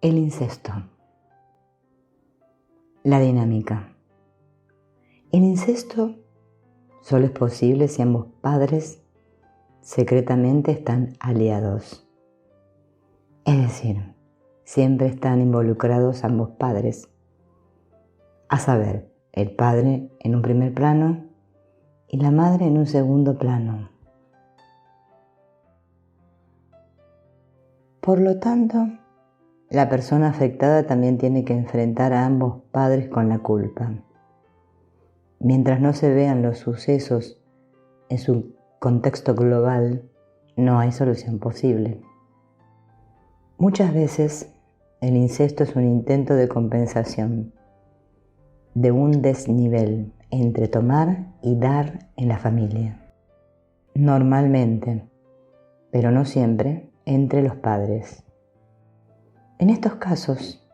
El incesto. La dinámica. El incesto solo es posible si ambos padres secretamente están aliados. Es decir, siempre están involucrados ambos padres, a saber, el padre en un primer plano y la madre en un segundo plano. Por lo tanto, la persona afectada también tiene que enfrentar a ambos padres con la culpa. Mientras no se vean los sucesos en su contexto global, no hay solución posible. Muchas veces el incesto es un intento de compensación de un desnivel entre tomar y dar en la familia. Normalmente, pero no siempre, entre los padres. En estos casos,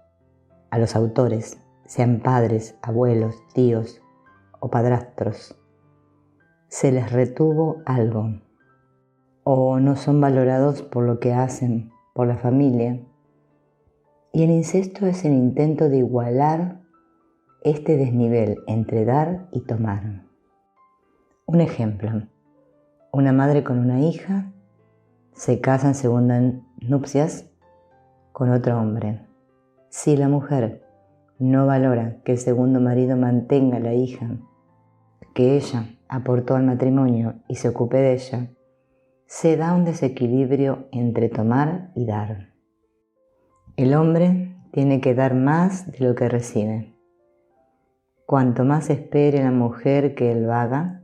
a los autores, sean padres, abuelos, tíos o padrastros, se les retuvo algo, o no son valorados por lo que hacen por la familia, y el incesto es el intento de igualar este desnivel entre dar y tomar. Un ejemplo, una madre con una hija se casa en segunda nupcias con otro hombre. Si la mujer no valora que el segundo marido mantenga a la hija, que ella aportó al matrimonio y se ocupe de ella, se da un desequilibrio entre tomar y dar. El hombre tiene que dar más de lo que recibe. Cuanto más espere la mujer que él haga,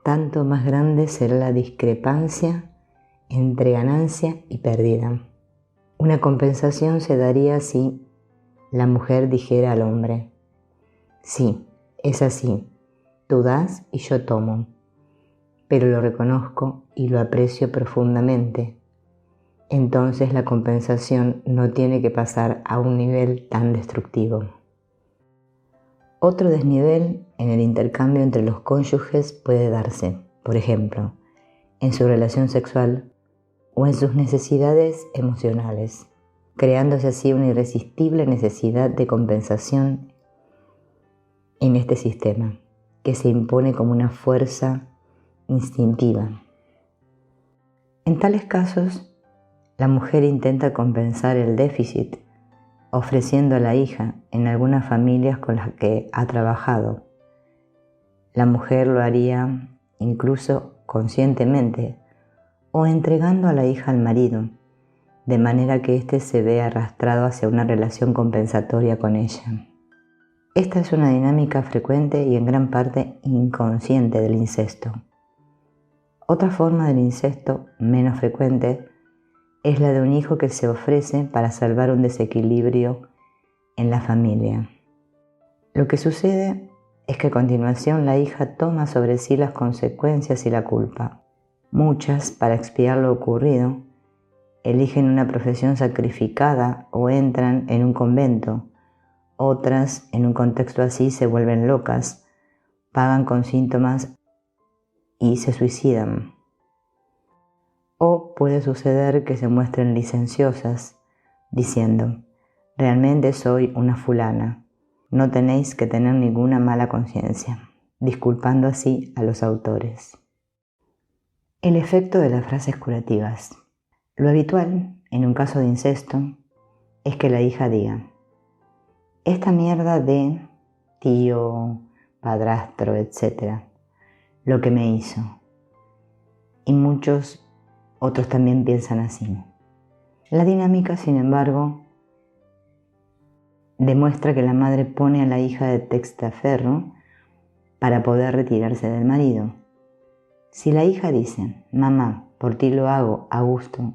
tanto más grande será la discrepancia entre ganancia y pérdida. Una compensación se daría si la mujer dijera al hombre: sí, es así, tú das y yo tomo, pero lo reconozco y lo aprecio profundamente. Entonces la compensación no tiene que pasar a un nivel tan destructivo. Otro desnivel en el intercambio entre los cónyuges puede darse, por ejemplo, en su relación sexual o en sus necesidades emocionales, creándose así una irresistible necesidad de compensación en este sistema, que se impone como una fuerza instintiva. En tales casos, la mujer intenta compensar el déficit ofreciendo a la hija en algunas familias con las que ha trabajado. La mujer lo haría incluso conscientemente o entregando a la hija al marido, de manera que éste se vea arrastrado hacia una relación compensatoria con ella. Esta es una dinámica frecuente y en gran parte inconsciente del incesto. Otra forma del incesto menos frecuente es la de un hijo que se ofrece para salvar un desequilibrio en la familia. Lo que sucede es que a continuación la hija toma sobre sí las consecuencias y la culpa. Muchas, para expiar lo ocurrido, eligen una profesión sacrificada o entran en un convento. Otras, en un contexto así, se vuelven locas, pagan con síntomas y se suicidan. O puede suceder que se muestren licenciosas, diciendo: realmente soy una fulana, no tenéis que tener ninguna mala conciencia, disculpando así a los autores. El efecto de las frases curativas. Lo habitual, en un caso de incesto, es que la hija diga: esta mierda de tío, padrastro, etc., lo que me hizo. Y muchos otros también piensan así. La dinámica, sin embargo, demuestra que la madre pone a la hija de testaferro para poder retirarse del marido. Si la hija dice: mamá, por ti lo hago a gusto,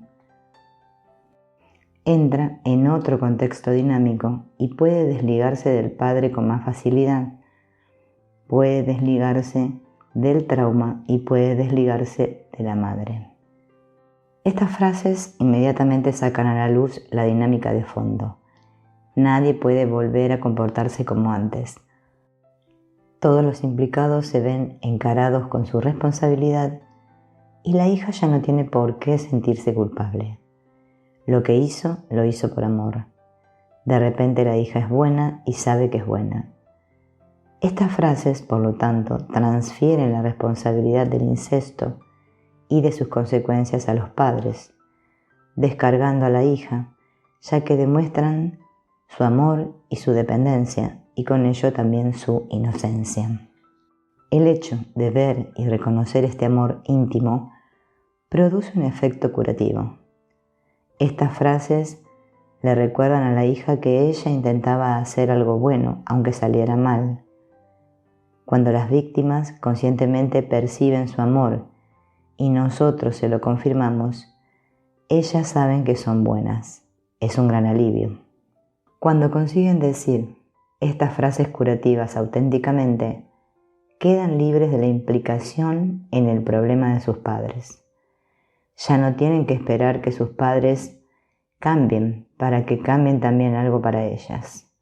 entra en otro contexto dinámico y puede desligarse del padre con más facilidad, puede desligarse del trauma y puede desligarse de la madre. Estas frases inmediatamente sacan a la luz la dinámica de fondo. Nadie puede volver a comportarse como antes. Todos los implicados se ven encarados con su responsabilidad y la hija ya no tiene por qué sentirse culpable. Lo que hizo, lo hizo por amor. De repente la hija es buena y sabe que es buena. Estas frases, por lo tanto, transfieren la responsabilidad del incesto y de sus consecuencias a los padres, descargando a la hija, ya que demuestran su amor y su dependencia, y con ello también su inocencia. El hecho de ver y reconocer este amor íntimo produce un efecto curativo. Estas frases le recuerdan a la hija que ella intentaba hacer algo bueno, aunque saliera mal. Cuando las víctimas conscientemente perciben su amor y nosotros se lo confirmamos, ellas saben que son buenas. Es un gran alivio. Cuando consiguen decir estas frases curativas auténticamente, quedan libres de la implicación en el problema de sus padres. Ya no tienen que esperar que sus padres cambien para que cambien también algo para ellas.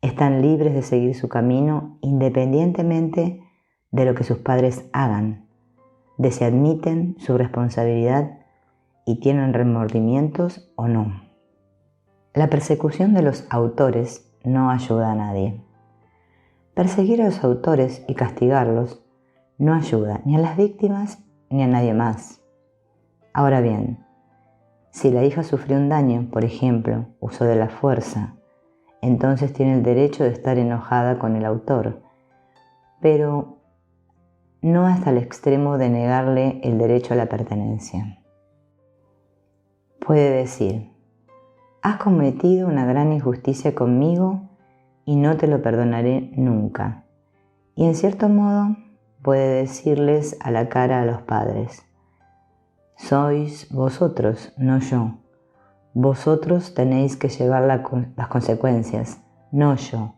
Están libres de seguir su camino independientemente de lo que sus padres hagan, de si admiten su responsabilidad y tienen remordimientos o no. La persecución de los autores no ayuda a nadie. Perseguir a los autores y castigarlos no ayuda ni a las víctimas ni a nadie más. Ahora bien, si la hija sufrió un daño, por ejemplo, usó de la fuerza, entonces tiene el derecho de estar enojada con el autor, pero no hasta el extremo de negarle el derecho a la pertenencia. Puede decir: has cometido una gran injusticia conmigo y no te lo perdonaré nunca. Y en cierto modo puede decirles a la cara a los padres: sois vosotros, no yo. Vosotros tenéis que llevar las consecuencias, no yo.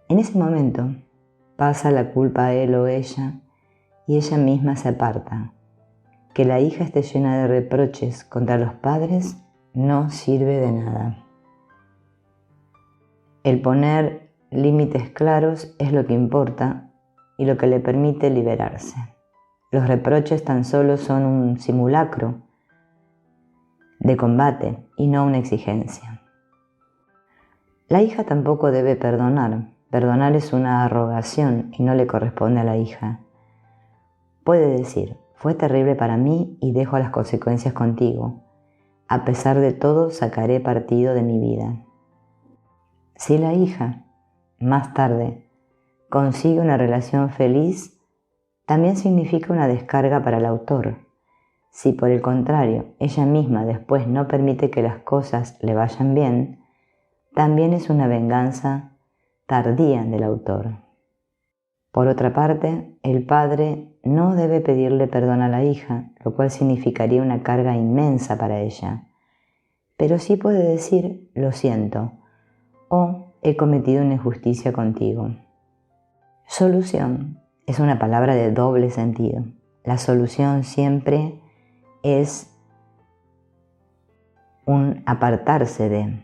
En ese momento pasa la culpa a él o ella y ella misma se aparta. Que la hija esté llena de reproches contra los padres no sirve de nada. El poner límites claros es lo que importa y lo que le permite liberarse. Los reproches tan solo son un simulacro de combate y no una exigencia. La hija tampoco debe perdonar. Perdonar es una arrogación y no le corresponde a la hija. Puede decir: fue terrible para mí y dejo las consecuencias contigo. A pesar de todo, sacaré partido de mi vida. Si la hija, más tarde, consigue una relación feliz, también significa una descarga para el autor. Si por el contrario, ella misma después no permite que las cosas le vayan bien, también es una venganza tardía del autor. Por otra parte, el padre no debe pedirle perdón a la hija, lo cual significaría una carga inmensa para ella. Pero sí puede decir: lo siento, o he cometido una injusticia contigo. Solución es una palabra de doble sentido. La solución siempre es un apartarse de.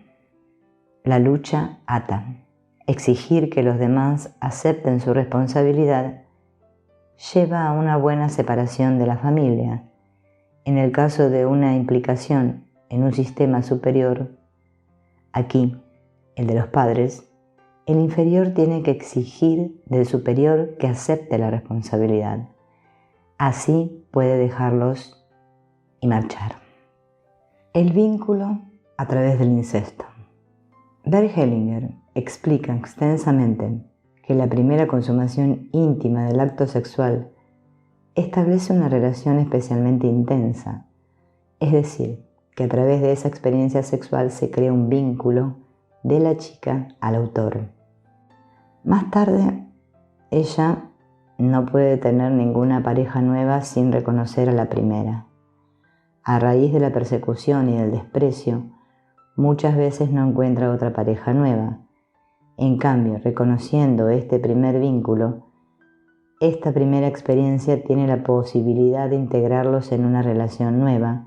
La lucha ata. Exigir que los demás acepten su responsabilidad lleva a una buena separación de la familia. En el caso de una implicación en un sistema superior, aquí, el de los padres, el inferior tiene que exigir del superior que acepte la responsabilidad. Así puede dejarlos y marchar. El vínculo a través del incesto. Bert Hellinger explica extensamente que la primera consumación íntima del acto sexual establece una relación especialmente intensa, es decir, que a través de esa experiencia sexual se crea un vínculo de la chica al autor. Más tarde, ella no puede tener ninguna pareja nueva sin reconocer a la primera. A raíz de la persecución y del desprecio, muchas veces no encuentra otra pareja nueva. En cambio, reconociendo este primer vínculo, esta primera experiencia tiene la posibilidad de integrarlos en una relación nueva,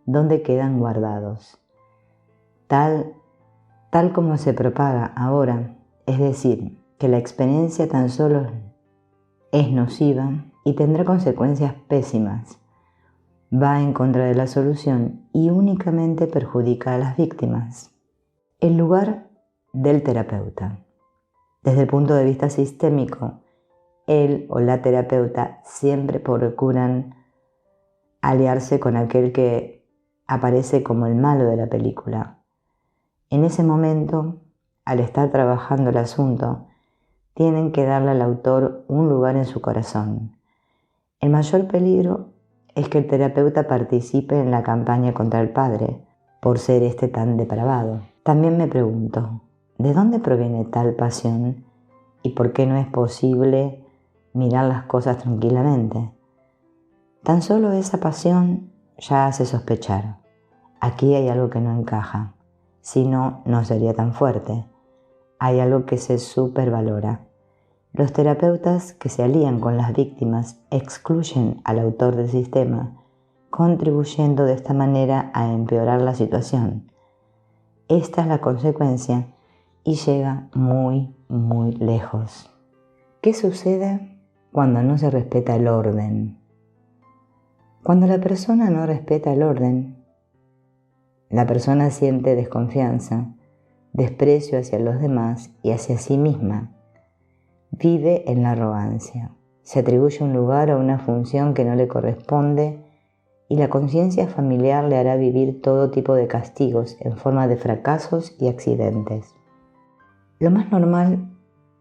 donde quedan guardados. Tal como se propaga ahora, es decir, que la experiencia tan solo es nociva y tendrá consecuencias pésimas. Va en contra de la solución y únicamente perjudica a las víctimas. El lugar del terapeuta. Desde el punto de vista sistémico, él o la terapeuta siempre procuran aliarse con aquel que aparece como el malo de la película. En ese momento, al estar trabajando el asunto, tienen que darle al autor un lugar en su corazón. El mayor peligro es que el terapeuta participe en la campaña contra el padre, por ser este tan depravado. También me pregunto, ¿de dónde proviene tal pasión y por qué no es posible mirar las cosas tranquilamente? Tan solo esa pasión ya hace sospechar. Aquí hay algo que no encaja, si no, no sería tan fuerte. Hay algo que se supervalora. Los terapeutas que se alían con las víctimas excluyen al autor del sistema, contribuyendo de esta manera a empeorar la situación. Esta es la consecuencia y llega muy, muy lejos. ¿Qué sucede cuando no se respeta el orden? Cuando la persona no respeta el orden, la persona siente desconfianza, desprecio hacia los demás y hacia sí misma. Vive en la arrogancia, se atribuye un lugar o una función que no le corresponde y la conciencia familiar le hará vivir todo tipo de castigos en forma de fracasos y accidentes. Lo más normal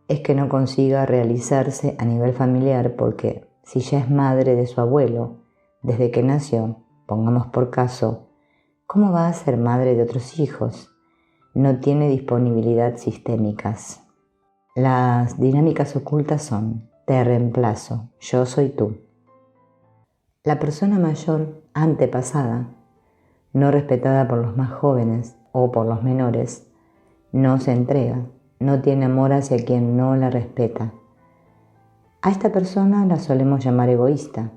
es que no consiga realizarse a nivel familiar porque si ya es madre de su abuelo desde que nació, pongamos por caso, ¿cómo va a ser madre de otros hijos? No tiene disponibilidad sistémicas. Las dinámicas ocultas son: te reemplazo, yo soy tú. La persona mayor, antepasada, no respetada por los más jóvenes o por los menores, no se entrega, no tiene amor hacia quien no la respeta. A esta persona la solemos llamar egoísta,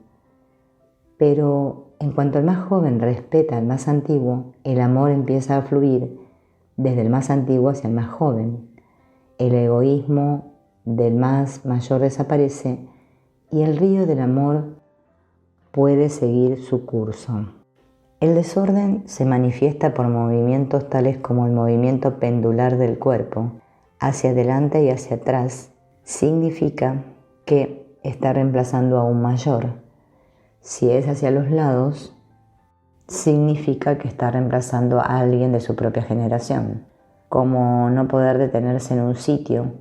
pero en cuanto el más joven respeta al más antiguo, el amor empieza a fluir desde el más antiguo hacia el más joven. El egoísmo del más mayor desaparece y el río del amor puede seguir su curso. El desorden se manifiesta por movimientos tales como el movimiento pendular del cuerpo, hacia adelante y hacia atrás. Significa que está reemplazando a un mayor. Si es hacia los lados, significa que está reemplazando a alguien de su propia generación, como no poder detenerse en un sitio,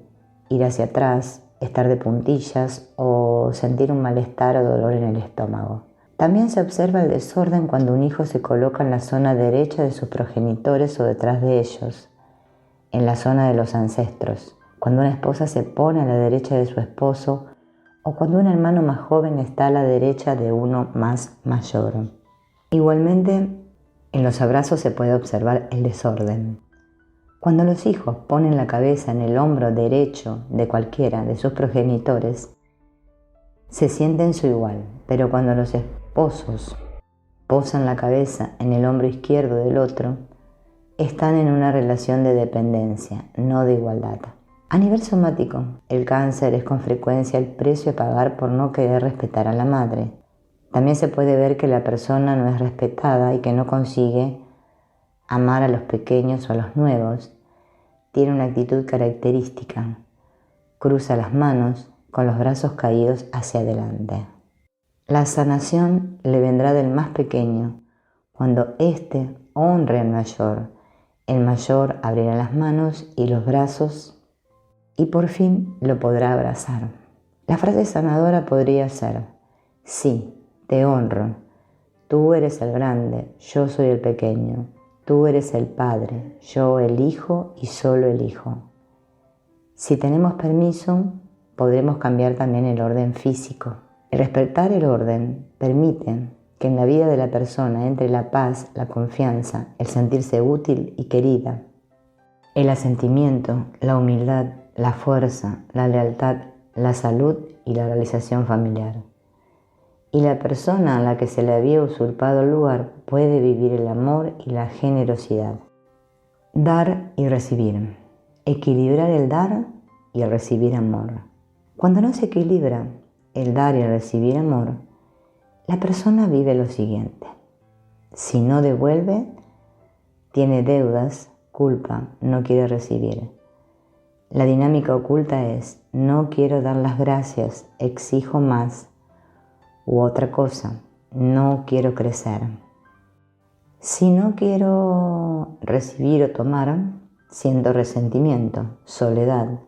ir hacia atrás, estar de puntillas o sentir un malestar o dolor en el estómago. También se observa el desorden cuando un hijo se coloca en la zona derecha de sus progenitores o detrás de ellos, en la zona de los ancestros, cuando una esposa se pone a la derecha de su esposo o cuando un hermano más joven está a la derecha de uno más mayor. Igualmente, en los abrazos se puede observar el desorden. Cuando los hijos ponen la cabeza en el hombro derecho de cualquiera de sus progenitores, se sienten su igual, pero cuando los esposos posan la cabeza en el hombro izquierdo del otro, están en una relación de dependencia, no de igualdad. A nivel somático, el cáncer es con frecuencia el precio a pagar por no querer respetar a la madre. También se puede ver que la persona no es respetada y que no consigue amar a los pequeños o a los nuevos. Tiene una actitud característica. Cruza las manos con los brazos caídos hacia adelante. La sanación le vendrá del más pequeño. Cuando éste honre al mayor, el mayor abrirá las manos y los brazos y por fin lo podrá abrazar. La frase sanadora podría ser: sí, te honro. Tú eres el grande, yo soy el pequeño. Tú eres el padre, yo el hijo y solo el hijo. Si tenemos permiso, podremos cambiar también el orden físico. El respetar el orden permite que en la vida de la persona entre la paz, la confianza, el sentirse útil y querida, el asentimiento, la humildad, la fuerza, la lealtad, la salud y la realización familiar. Y la persona a la que se le había usurpado el lugar puede vivir el amor y la generosidad. Dar y recibir. Equilibrar el dar y el recibir amor. Cuando no se equilibra el dar y el recibir amor, la persona vive lo siguiente: si no devuelve, tiene deudas culpa, no quiere recibir. La dinámica oculta es: no quiero dar las gracias, exijo más. U otra cosa, no quiero crecer. Si no quiero recibir o tomar, siento resentimiento, soledad.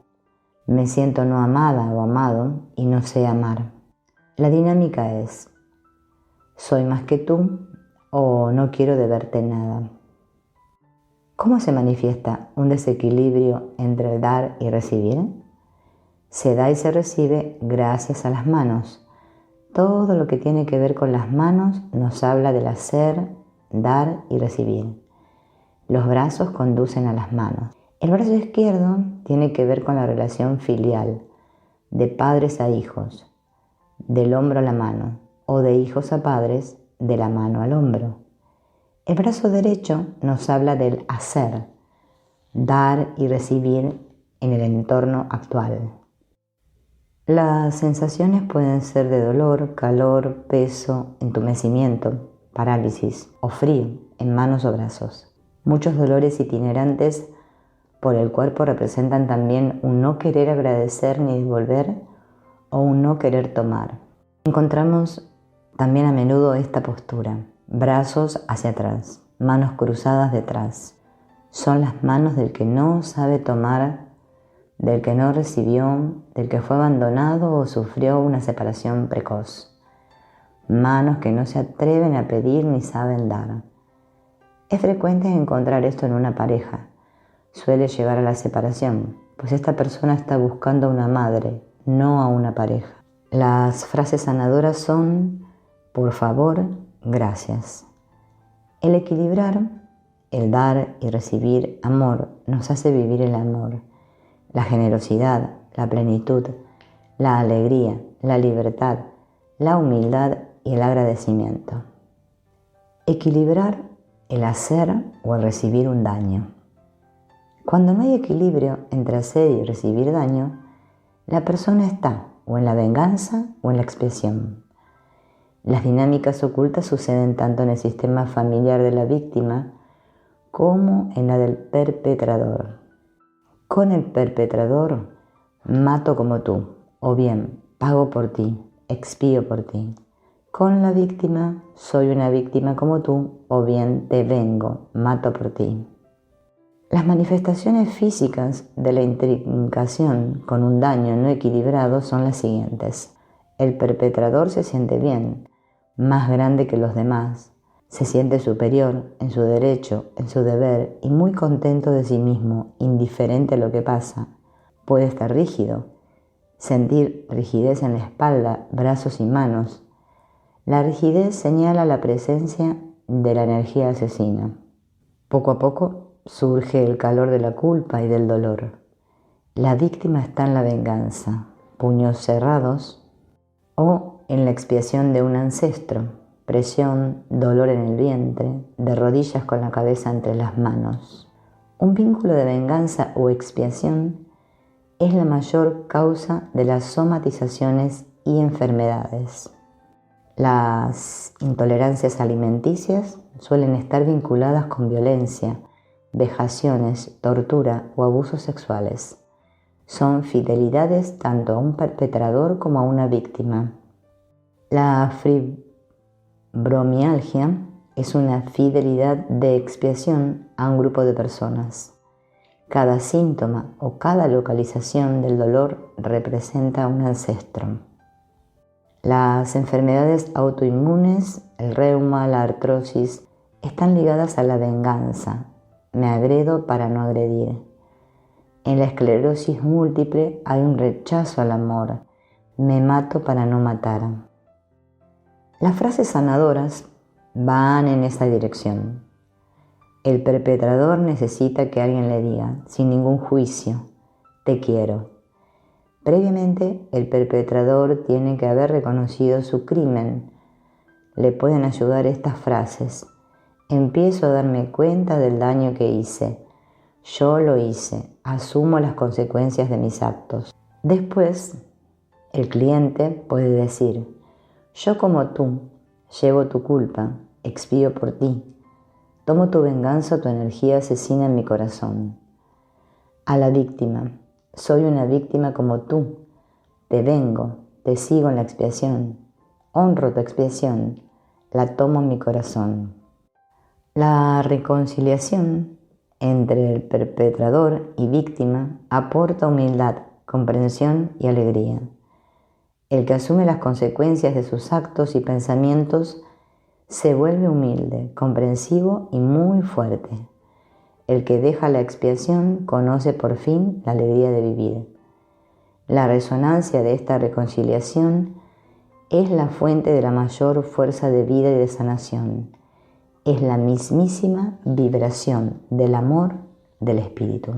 Me siento no amada o amado y no sé amar. La dinámica es: soy más que tú o no quiero deberte nada. ¿Cómo se manifiesta un desequilibrio entre el dar y recibir? Se da y se recibe gracias a las manos. Todo lo que tiene que ver con las manos nos habla del hacer, dar y recibir. Los brazos conducen a las manos. El brazo izquierdo tiene que ver con la relación filial, de padres a hijos, del hombro a la mano, o de hijos a padres, de la mano al hombro. El brazo derecho nos habla del hacer, dar y recibir en el entorno actual. Las sensaciones pueden ser de dolor, calor, peso, entumecimiento, parálisis o frío en manos o brazos. Muchos dolores itinerantes por el cuerpo representan también un no querer agradecer ni devolver o un no querer tomar. Encontramos también a menudo esta postura: brazos hacia atrás, manos cruzadas detrás. Son las manos del que no sabe tomar, del que no recibió, del que fue abandonado o sufrió una separación precoz. Manos que no se atreven a pedir ni saben dar. Es frecuente encontrar esto en una pareja. Suele llevar a la separación, pues esta persona está buscando a una madre, no a una pareja. Las frases sanadoras son: por favor, gracias. El equilibrar, el dar y recibir amor nos hace vivir el amor, la generosidad, la plenitud, la alegría, la libertad, la humildad y el agradecimiento. Equilibrar el hacer o el recibir un daño. Cuando no hay equilibrio entre hacer y recibir daño, la persona está o en la venganza o en la expiación. Las dinámicas ocultas suceden tanto en el sistema familiar de la víctima como en la del perpetrador. Con el perpetrador, mato como tú, o bien pago por ti, expío por ti. Con la víctima, soy una víctima como tú, o bien te vengo, mato por ti. Las manifestaciones físicas de la intrincación con un daño no equilibrado son las siguientes. El perpetrador se siente bien, más grande que los demás. Se siente superior en su derecho, en su deber y muy contento de sí mismo, indiferente a lo que pasa. Puede estar rígido, sentir rigidez en la espalda, brazos y manos. La rigidez señala la presencia de la energía asesina. Poco a poco surge el calor de la culpa y del dolor. La víctima está en la venganza, puños cerrados, o en la expiación de un ancestro, presión, dolor en el vientre, de rodillas con la cabeza entre las manos. Un vínculo de venganza o expiación es la mayor causa de las somatizaciones y enfermedades. Las intolerancias alimenticias suelen estar vinculadas con violencia, vejaciones, tortura o abusos sexuales. Son fidelidades tanto a un perpetrador como a una víctima. La fibromialgia es una fidelidad de expiación a un grupo de personas. Cada síntoma o cada localización del dolor representa un ancestro. Las enfermedades autoinmunes, el reuma, la artrosis, están ligadas a la venganza. Me agredo para no agredir. En la esclerosis múltiple hay un rechazo al amor. Me mato para no matar. Las frases sanadoras van en esa dirección. El perpetrador necesita que alguien le diga, sin ningún juicio, te quiero. Previamente, el perpetrador tiene que haber reconocido su crimen. Le pueden ayudar estas frases. Empiezo a darme cuenta del daño que hice. Yo lo hice. Asumo las consecuencias de mis actos. Después, el cliente puede decir, yo como tú, llevo tu culpa, expío por ti. Tomo tu venganza, tu energía asesina en mi corazón. A la víctima, soy una víctima como tú. Te vengo, te sigo en la expiación. Honro tu expiación, la tomo en mi corazón. La reconciliación entre el perpetrador y víctima aporta humildad, comprensión y alegría. El que asume las consecuencias de sus actos y pensamientos se vuelve humilde, comprensivo y muy fuerte. El que deja la expiación conoce por fin la alegría de vivir. La resonancia de esta reconciliación es la fuente de la mayor fuerza de vida y de sanación. Es la mismísima vibración del amor del espíritu.